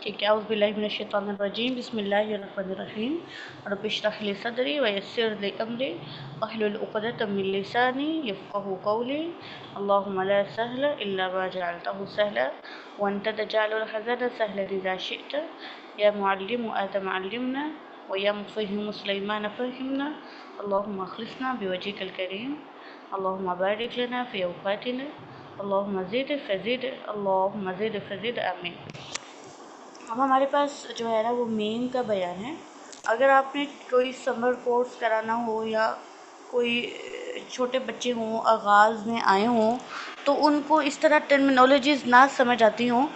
ٹھیک ہے، اعوذ باللہ من الشیطان الرجیم، بسم اللہ الرحمن الرحیم، رب اشرح لی صدری ویسر لی امری واحلل عقدۃ من لسانی یفقهوا قولی، اللہم لا سہل الا ما جعلتہ سہلا وانت تجعل الحزن سہلا اذا شئت، یا معلم آدم علمنا ویا مفہم سلیمان فہمنا، اللہم اخلصنا بوجہک الکریم، اللہم بارک لنا فی اوقاتنا، اللہم زد فزد، اللہم زد فزد، آمین۔ اب ہمارے پاس جو ہے نا وہ میم کا بیان ہے۔ اگر آپ نے کوئی سمر کورس کرانا ہو یا کوئی چھوٹے بچے ہوں آغاز میں آئے ہوں تو ان کو اس طرح ٹرمینالوجیز نہ سمجھ آتی ہوں،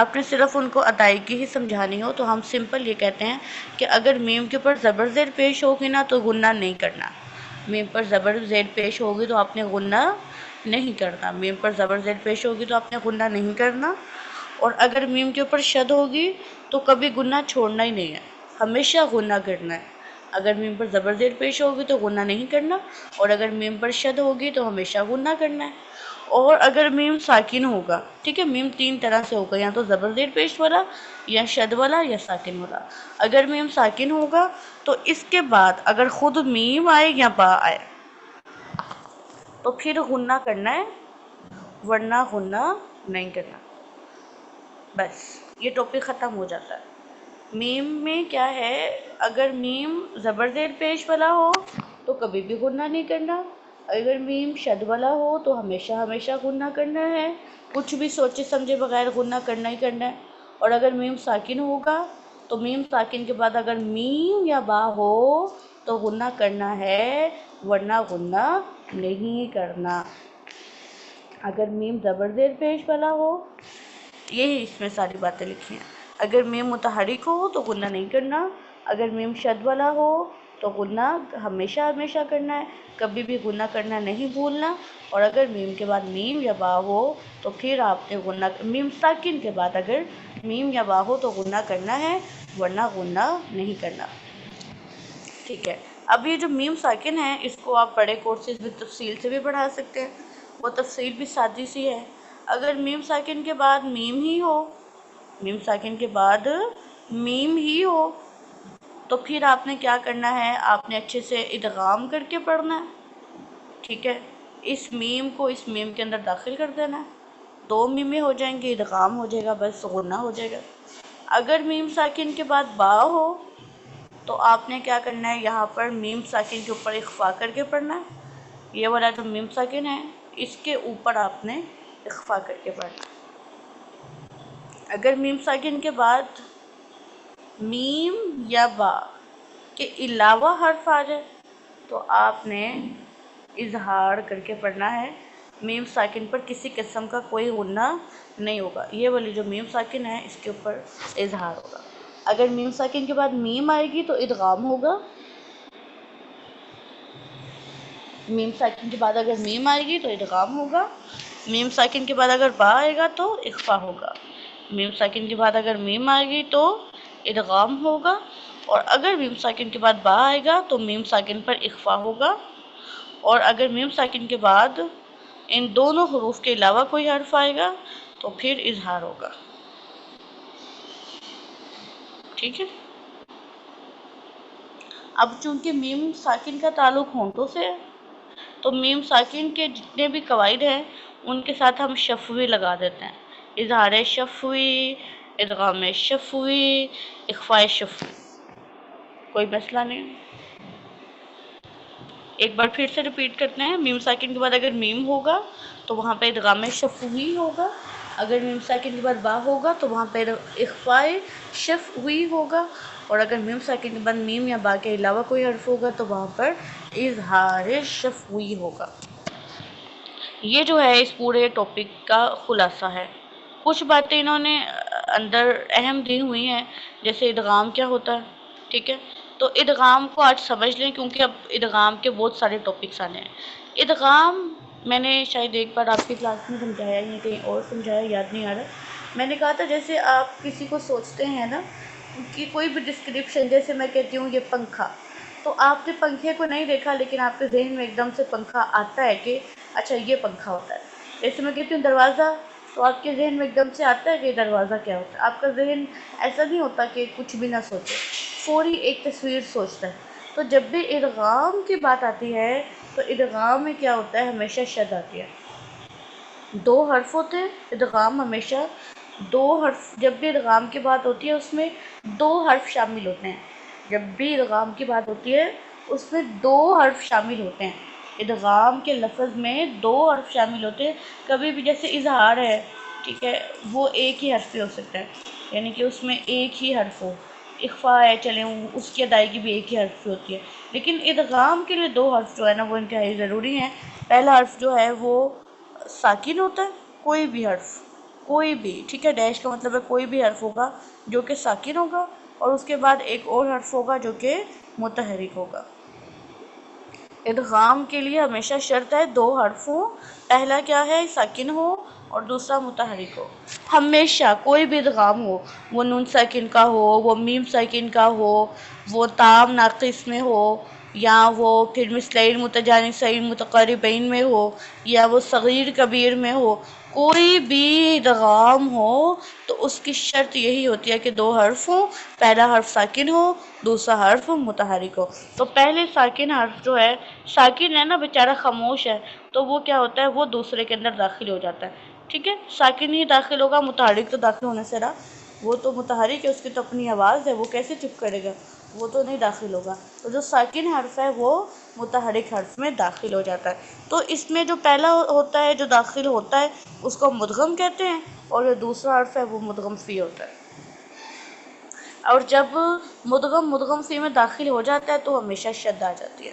آپ نے صرف ان کو ادائیگی ہی سمجھانی ہو، تو ہم سمپل یہ کہتے ہیں کہ اگر میم کے اوپر زبر زیر پیش ہوگی نا تو غنہ نہیں کرنا۔ میم پر زبر زیر پیش ہوگی تو آپ نے غنہ نہیں کرنا، میم پر زبر زیر پیش ہوگی تو آپ نے غنہ نہیں کرنا۔ اور اگر میم کے اوپر شد ہوگی تو کبھی غنہ چھوڑنا ہی نہیں ہے، ہمیشہ غنہ کرنا ہے۔ اگر میم پر زبر زیر پیش ہوگی تو غنہ نہیں کرنا، اور اگر میم پر شد ہوگی تو ہمیشہ غنہ کرنا ہے۔ اور اگر میم ساکن ہوگا، ٹھیک ہے، میم تین طرح سے ہوگا، یا تو زبر زیر پیش والا یا شد والا یا ساکن والا۔ اگر میم ساکن ہوگا تو اس کے بعد اگر خود میم آئے یا با آئے تو پھر غنہ کرنا ہے، ورنہ غنہ نہیں کرنا۔ بس یہ ٹاپک ختم ہو جاتا ہے۔ میم میں کیا ہے، اگر میم زبر زیر پیش والا ہو تو کبھی بھی غنہ نہیں کرنا، اگر میم شد والا ہو تو ہمیشہ ہمیشہ غنہ کرنا ہے، کچھ بھی سوچے سمجھے بغیر غنہ کرنا ہی کرنا ہے۔ اور اگر میم ساکن ہوگا تو میم ساکن کے بعد اگر میم یا با ہو تو غنہ کرنا ہے، ورنہ غنہ نہیں کرنا۔ اگر میم زبر زیر پیش والا ہو، یہی اس میں ساری باتیں لکھی ہیں۔ اگر میم متحرک ہو تو غنہ نہیں کرنا، اگر میم شد والا ہو تو غنہ ہمیشہ ہمیشہ کرنا ہے، کبھی بھی غنہ کرنا نہیں بھولنا۔ اور اگر میم کے بعد میم یا با ہو تو پھر آپ نے غنہ، میم ساکن کے بعد اگر میم یا با ہو تو غنہ کرنا ہے، ورنہ غنہ نہیں کرنا۔ ٹھیک ہے، اب یہ جو میم ساکن ہے اس کو آپ بڑے کورسز میں تفصیل سے بھی پڑھا سکتے ہیں، وہ تفصیل بھی سادی سی ہے۔ اگر میم ساکن کے بعد میم ہی ہو، میم ساکن کے بعد میم ہی ہو تو پھر آپ نے کیا کرنا ہے، آپ نے اچھے سے ادغام کر کے پڑھنا ہے، ٹھیک ہے، اس میم کو اس میم کے اندر داخل کر دینا ہے، دو میمیں ہو جائیں گی، ادغام ہو جائے گا، بس غنہ ہو جائے گا۔ اگر میم ساکن کے بعد با ہو تو آپ نے کیا کرنا ہے، یہاں پر میم ساکن کے اوپر اخفا کر کے پڑھنا ہے، یہ والا جو میم ساکن ہے اس کے اوپر آپ نے اخفا کر کے پڑھنا ہے۔ اگر میم ساکن کے بعد میم یا با کے علاوہ حرف آ جائے تو آپ نے اظہار کر کے پڑھنا ہے، میم ساکن پر کسی قسم کا کوئی غنہ نہیں ہوگا، یہ والی جو میم ساکن ہے اس کے اوپر اظہار ہوگا۔ اگر میم ساکن کے بعد میم آئے گی تو ادغام ہوگا، میم ساکن کے بعد اگر میم آئے گی تو ادغام ہوگا، میم ساکن کے بعد اگر با آئے گا تو اخفا ہوگا، میم ساکن کے بعد اگر میم آئے گی تو ادغام ہوگا، اور اگر میم ساکن کے بعد با آئے گا تو میم ساکن پر اخفا ہوگا، اور اگر میم ساکن کے بعد ان دونوں حروف کے علاوہ کوئی حرف آئے گا تو پھر اظہار ہوگا۔ ٹھیک ہے، اب چونکہ میم ساکن کا تعلق ہونٹوں سے ہے تو میم ساکن کے جتنے بھی قواعد ہیں ان کے ساتھ ہم شفوی لگا دیتے ہیں، اظہار شفوی، ادغام شفوی، اخفاء شفوی، کوئی مسئلہ نہیں۔ ایک بار پھر سے ریپیٹ کرتے ہیں، میم ساکن کے بعد اگر میم ہوگا تو وہاں پہ ادغام شفوی ہوگا، اگر میم ساکن کے بعد با ہوگا تو وہاں پہ اخفاء شفوی ہوگا، اور اگر میم ساکن کے بعد میم یا با کے علاوہ کوئی حرف ہوگا تو وہاں پر اظہار شفوی ہوگا۔ یہ جو ہے اس پورے ٹاپک کا خلاصہ ہے۔ کچھ باتیں انہوں نے اندر اہم دی ہوئی ہیں، جیسے ادغام کیا ہوتا ہے، ٹھیک ہے، تو ادغام کو آج سمجھ لیں کیونکہ اب ادغام کے بہت سارے ٹاپکس آنے ہیں۔ ادغام میں نے شاید ایک بار آپ کی کلاس میں سمجھایا یا کہیں اور سمجھایا، یاد نہیں آ رہا۔ میں نے کہا تھا جیسے آپ کسی کو سوچتے ہیں نا کہ کوئی بھی ڈسکرپشن، جیسے میں کہتی ہوں یہ پنکھا، تو آپ نے پنکھے کو نہیں دیکھا لیکن آپ کے ذہن میں ایک دم سے پنکھا آتا ہے کہ اچھا یہ پنکھا ہوتا ہے۔ جیسے میں کہتی ہوں دروازہ، تو آپ کے ذہن میں ایک دم سے آتا ہے کہ دروازہ کیا ہوتا ہے. آپ کا ذہن ایسا نہیں ہوتا کہ کچھ بھی نہ سوچے، فوری ایک تصویر سوچتا ہے. تو جب بھی ادغام کی بات آتی ہے تو ادغام میں کیا ہوتا ہے، ہمیشہ شد آتی ہے. 2 حرف ہوتے ہیں، ادغام ہمیشہ 2 حرف. جب بھی ادغام کی بات ہوتی ہے اس میں 2 حرف شامل ہوتے ہیں. جب بھی ادغام کی بات ہوتی ہے اس میں 2 حرف شامل ہوتے ہیں. ادغام کے لفظ میں 2 حرف شامل ہوتے ہیں. کبھی بھی جیسے اظہار ہے، ٹھیک ہے، وہ ایک ہی حرف پہ ہو سکتا ہے، یعنی کہ اس میں ایک ہی حرف ہو. اخفاء ہے، چلیں اس کی ادائیگی بھی ایک ہی حرف پہ ہوتی ہے. لیکن ادغام کے لیے 2 حرف جو ہے نا وہ انتہائی ضروری ہیں. پہلا حرف جو ہے وہ ساکن ہوتا ہے، کوئی بھی حرف، کوئی بھی، ٹھیک ہے، ڈیش کا مطلب ہے کوئی بھی حرف ہوگا جو کہ ساکن ہوگا، اور اس کے بعد ایک اور حرف ہوگا جو کہ متحرک ہوگا. ادغام کے لیے ہمیشہ شرط ہے 2 حرف ہوں. پہلا کیا ہے، ساکن ہو، اور دوسرا متحرک ہو. ہمیشہ کوئی بھی ادغام ہو، وہ نون ساکن کا ہو، وہ میم ساکن کا ہو، وہ تام ناقص میں ہو، یا وہ پھر مثلین متجانسین متقاربین میں ہو، یا وہ صغیر کبیر میں ہو، کوئی بھی ادغام ہو تو اس کی شرط یہی ہوتی ہے کہ 2 حرف ہوں. پہلا حرف ساکن ہو، دوسرا حرف متحرک ہو. تو پہلے ساکن حرف جو ہے، ساکن ہے نا بیچارہ، خاموش ہے، تو وہ کیا ہوتا ہے، وہ دوسرے کے اندر داخل ہو جاتا ہے. ٹھیک ہے، ساکن ہی داخل ہوگا، متحرک تو داخل ہونے سے رہا. وہ تو متحرک ہے، اس کی تو اپنی آواز ہے، وہ کیسے چپ کرے گا، وہ تو نہیں داخل ہوگا. تو جو ساکن حرف ہے وہ متحرک حرف میں داخل ہو جاتا ہے. تو اس میں جو پہلا ہوتا ہے جو داخل ہوتا ہے اس کو مدغم کہتے ہیں، اور جو دوسرا حرف ہے وہ مدغم فی ہوتا ہے. اور جب مدغم فی میں داخل ہو جاتا ہے تو ہمیشہ شد آ جاتی ہے.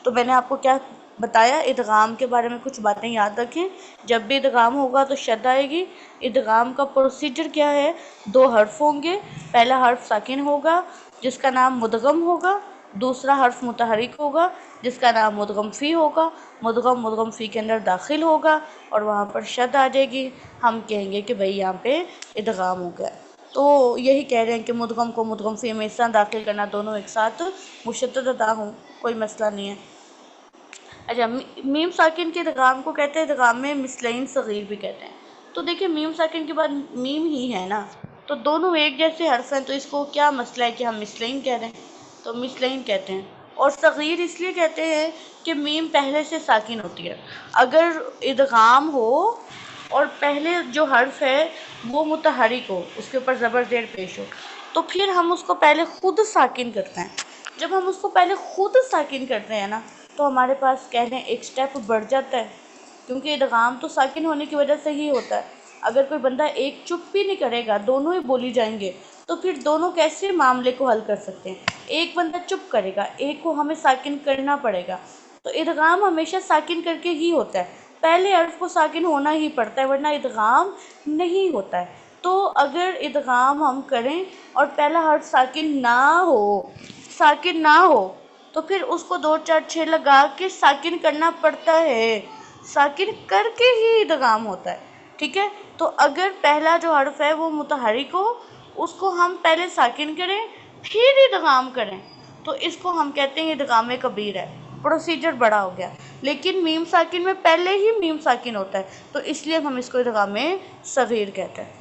تو میں نے آپ کو کیا بتایا، ادغام کے بارے میں کچھ باتیں یاد رکھیں. جب بھی ادغام ہوگا تو شد آئے گی. ادغام کا پروسیجر کیا ہے، 2 حرف ہوں گے. پہلا حرف ساکن ہوگا جس کا نام مدغم ہوگا، دوسرا حرف متحرک ہوگا جس کا نام مدغم فی ہوگا. مدغم فی کے اندر داخل ہوگا اور وہاں پر شد آ جائے گی. ہم کہیں گے کہ بھئی یہاں پہ ادغام ہو گیا. تو یہی کہہ رہے ہیں کہ مدغم کو مدغم فی میں اس طرح داخل کرنا، دونوں ایک ساتھ مشدد ادا ہوں، کوئی مسئلہ نہیں ہے. اچھا، میم ساکن کے ادغام کو کہتے ہیں ادغام میں مثلین صغیر بھی کہتے ہیں. تو دیکھیں میم ساکن کے بعد میم ہی ہے نا، تو دونوں ایک جیسے حرف ہیں، تو اس کو کیا مسئلہ ہے کہ ہم مثلین کہہ رہے ہیں، تو مثلین کہتے ہیں. اور صغیر اس لیے کہتے ہیں کہ میم پہلے سے ساکن ہوتی ہے. اگر ادغام ہو اور پہلے جو حرف ہے وہ متحرک ہو، اس کے اوپر زبر زیر پیش ہو، تو پھر ہم اس کو پہلے خود ساکن کرتے ہیں. جب ہم اس کو پہلے خود ساکن کرتے ہیں نا تو ہمارے پاس کہہ لیں ایک سٹیپ بڑھ جاتا ہے، کیونکہ ادغام تو ساکن ہونے کی وجہ سے ہی ہوتا ہے. اگر کوئی بندہ ایک چپ بھی نہیں کرے گا، دونوں ہی بولی جائیں گے، تو پھر دونوں کیسے معاملے کو حل کر سکتے ہیں. ایک بندہ چپ کرے گا، ایک کو ہمیں ساکن کرنا پڑے گا. تو ادغام ہمیشہ ساکن کر کے ہی ہوتا ہے. پہلے حرف کو ساکن ہونا ہی پڑتا ہے ورنہ ادغام نہیں ہوتا ہے. تو اگر ادغام ہم کریں اور پہلا حرف ساکن نہ ہو تو پھر اس کو 2 4 6 لگا کے ساکن کرنا پڑتا ہے. ساکن کر کے ہی ادغام ہوتا ہے. ٹھیک ہے، تو اگر پہلا جو حرف ہے وہ متحرک ہو، اس کو ہم پہلے ساکن کریں پھر ادغام کریں، تو اس کو ہم کہتے ہیں ادغام کبیر ہے. پروسیجر بڑا ہو گیا. لیکن میم ساکن میں پہلے ہی میم ساکن ہوتا ہے، تو اس لیے ہم اس کو ادغام صغیر کہتے ہیں.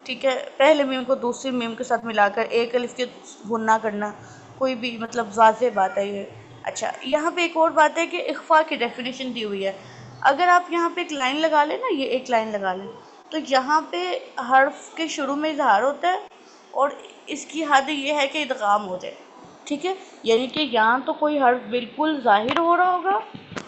ٹھیک ہے، پہلے میم کو دوسری میم کے ساتھ ملا کر ایک الف کے غنہ کرنا کوئی بھی مطلب واضح بات ہے یہ. اچھا، یہاں پہ ایک اور بات ہے کہ اخفاء کی ڈیفینیشن دی ہوئی ہے. اگر آپ یہاں پہ ایک لائن لگا لیں نا، یہ ایک لائن لگا لیں، تو یہاں پہ حرف کے شروع میں اظہار ہوتا ہے اور اس کی حد یہ ہے کہ ادغام ہو جائے. ٹھیک ہے، یعنی کہ یہاں تو کوئی حرف بالکل ظاہر ہو رہا ہوگا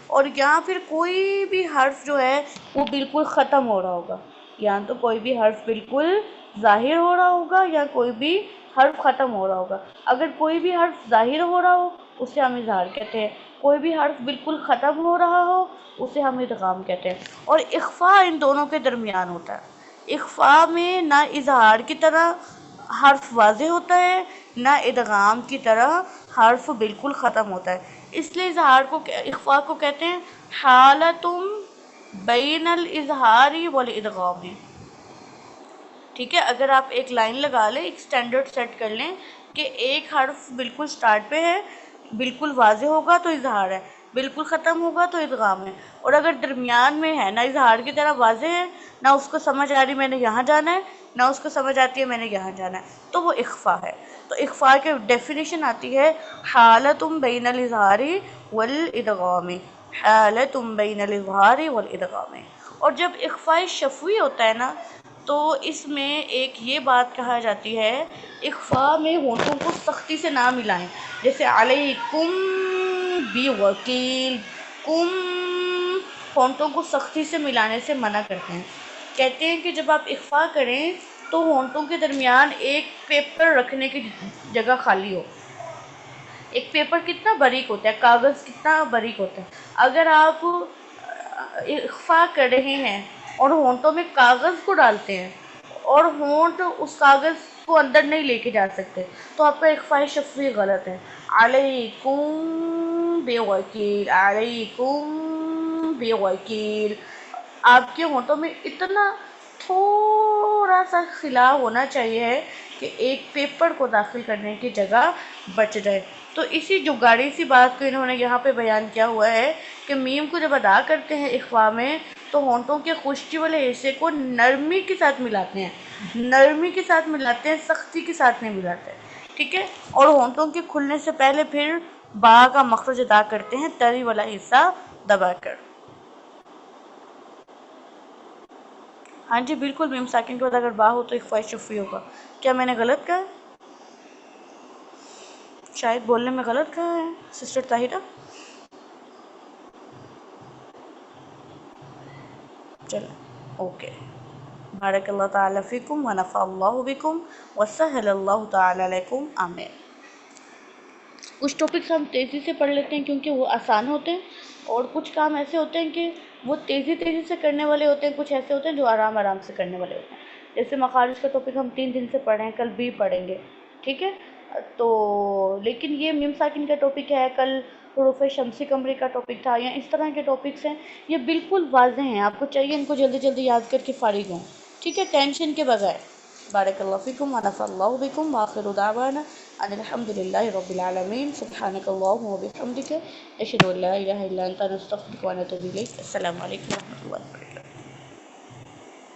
اور یہاں پھر کوئی بھی حرف جو ہے وہ بالکل ختم ہو رہا ہوگا. یہاں تو کوئی بھی حرف بالکل ظاہر ہو رہا ہوگا یا کوئی بھی حرف ختم ہو رہا ہوگا. اگر کوئی بھی حرف ظاہر ہو رہا ہو اسے ہم اظہار کہتے ہیں، کوئی بھی حرف بالکل ختم ہو رہا ہو اسے ہم ادغام کہتے ہیں. اور اخفاء ان دونوں کے درمیان ہوتا ہے. اخفاء میں نہ اظہار کی طرح حرف واضح ہوتا ہے، نہ ادغام کی طرح حرف بالکل ختم ہوتا ہے. اس لیے اخفاء کو کہتے ہیں حالتم بین الاظہار والادغام. ٹھیک ہے، اگر آپ ایک لائن لگا لیں، ایک سٹینڈرڈ سیٹ کر لیں کہ ایک حرف بالکل سٹارٹ پہ ہے، بالکل واضح ہوگا تو اظہار ہے، بالکل ختم ہوگا تو ادغام ہے، اور اگر درمیان میں ہے، نہ اظہار کی طرح واضح ہے، نہ اس کو سمجھ آ رہی میں نے یہاں جانا ہے، نہ اس کو سمجھ آتی ہے میں نے یہاں جانا ہے، تو وہ اخفا ہے۔ تو اخفا کے ڈیفینیشن آتی ہے حالت بین الاظہار والادغام، حالت بین الاظہار والادغام۔ اور جب اخفاء شفوی ہوتا ہے نا، تو اس میں ایک یہ بات کہا جاتی ہے، اخفاء میں ہونٹوں کو سختی سے نہ ملائیں، جیسے علیکم بی وکیل، کم ہونٹوں کو سختی سے ملانے سے منع کرتے ہیں۔ کہتے ہیں کہ جب آپ اخفاء کریں تو ہونٹوں کے درمیان ایک پیپر رکھنے کی جگہ خالی ہو۔ ایک پیپر کتنا باریک ہوتا ہے، کاغذ کتنا باریک ہوتا ہے، اگر آپ اخفاء کر رہے ہیں اور ہونٹوں میں کاغذ کو ڈالتے ہیں اور ہونٹ اس کاغذ کو اندر نہیں لے کے جا سکتے، تو آپ کا اخفاء شفوی غلط ہے۔ علیکم بے وکیل، علیکم بے وکیل، آپ کے ہونٹوں میں اتنا تھوڑا سا خلا ہونا چاہیے کہ ایک پیپر کو داخل کرنے کی جگہ بچ جائے۔ تو اسی جو گاڑی سی بات کو انہوں نے یہاں پہ بیان کیا ہوا ہے کہ میم کو جب ادا کرتے ہیں اخفاء میں تو ہونٹوں کے خشکی والے حصے کو نرمی کے ساتھ ملاتے ہیں، نرمی کے ساتھ ملاتے ہیں، سختی کے ساتھ نہیں ملاتے، ٹھیک ہے؟ اور ہونٹوں کے کھلنے سے پہلے پھر با کا مخرج ادا کرتے ہیں تری والا حصہ دبا کر۔ ہاں جی بالکل، میم ساکن کے بعد اگر با ہو تو اخفاء شفوی ہوگا۔ کیا میں نے غلط کہا؟ شاید بولنے میں غلط کہا ہے سسٹر طاہرہ؟ چلیں اوکے۔ بارک اللہ تعالیٰ فیکم ونفع اللہ بکم وسہل اللہ تعالیٰ علیکم، آمین۔ کچھ ٹاپکس ہم تیزی سے پڑھ لیتے ہیں کیونکہ وہ آسان ہوتے ہیں، اور کچھ کام ایسے ہوتے ہیں کہ وہ تیزی سے کرنے والے ہوتے ہیں، کچھ ایسے ہوتے ہیں جو آرام سے کرنے والے ہوتے ہیں۔ جیسے مخارج کا ٹاپک ہم 3 دن سے پڑھ رہے ہیں، کل بھی پڑھیں گے، ٹھیک ہے؟ تو لیکن یہ میم ساکن کا ٹاپک ہے، کل حروف شمسی قمری کا ٹاپک تھا، یا اس طرح کے ٹاپکس ہیں، یہ بالکل واضح ہیں، آپ کو چاہیے ان کو جلدی جلدی یاد کر کے فارغ ہوں، ٹھیک ہے؟ ٹینشن کے بغیر۔ بارک اللہ فیکم ونفع اللہ بکم وآخر دعوانا ان الحمد للہ رب العالمین، سبحانک اللہم وبحمدک، اشہد ان لا الہ الا انت، نستغفرک ونتوب الیک۔ السلام علیکم ورحمۃ اللہ وبرکاتہ۔